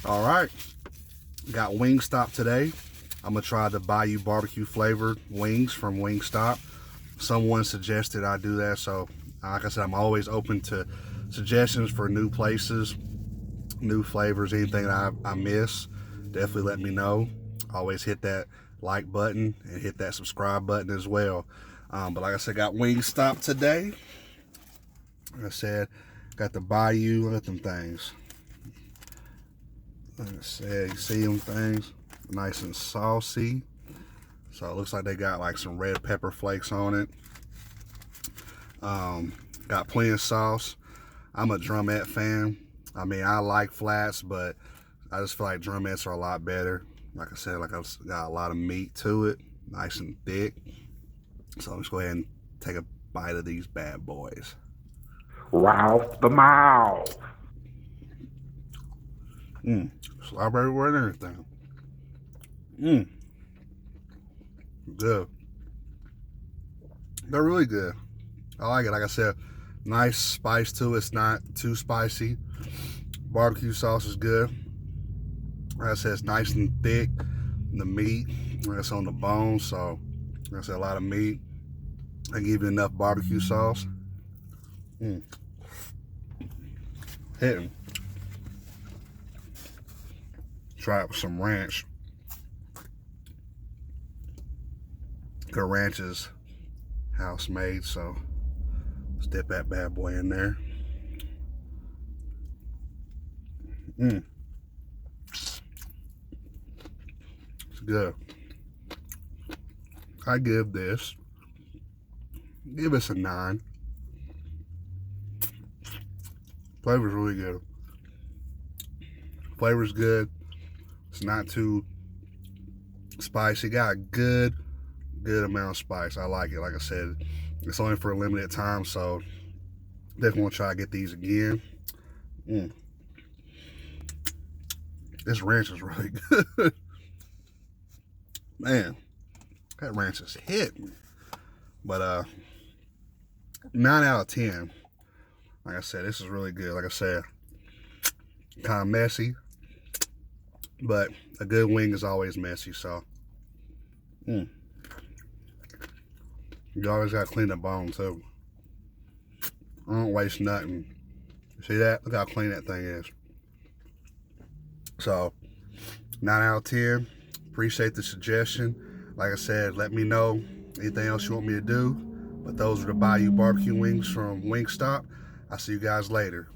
All right, got Wingstop today. I'm gonna try the Bayou BBQ flavored wings from Wingstop. Someone suggested I do that, so like I said, I'm always open to suggestions for new places, new flavors, anything that I miss. Definitely let me know. Always hit that like button and hit that subscribe button as well. But like I said, got Wingstop today. Like I said, got the Bayou. Look at them things. Like I said, you see them things? Nice and saucy. So it looks like they got like some red pepper flakes on it. Got plenty of sauce. I'm a drumette fan. I mean, I like flats, but I just feel like drumettes are a lot better. Like I said, like I've got a lot of meat to it, nice and thick. So I'm just go ahead and take a bite of these bad boys. Ralph the Mouth. Slop everywhere and everything. Good. They're really good. I like it. Like I said, nice spice to it. It's not too spicy. Barbecue sauce is good. Like I said, it's nice and thick. The meat, it's on the bone, so like I said, a lot of meat. I give you enough barbecue sauce. Hitting. Try it with some ranch. The ranch is house made, so let's dip that bad boy in there. It's good. I give this a 9. Flavor's really good. Flavor's good. It's not too spicy. Got a good amount of spice. I like it. Like I said, it's only for a limited time, so definitely want to try to get these again. This ranch is really good. Man, that ranch is hitting. But 9 out of 10. Like I said, this is really good. Like I said, kind of messy, but a good wing is always messy, so you always gotta clean the bone too. I don't waste nothing. See that? Look how clean that thing is. So 9 out of 10. Appreciate the suggestion. Like I said, let me know anything else you want me to do. But those are the Bayou BBQ wings from Wingstop. I'll see you guys later.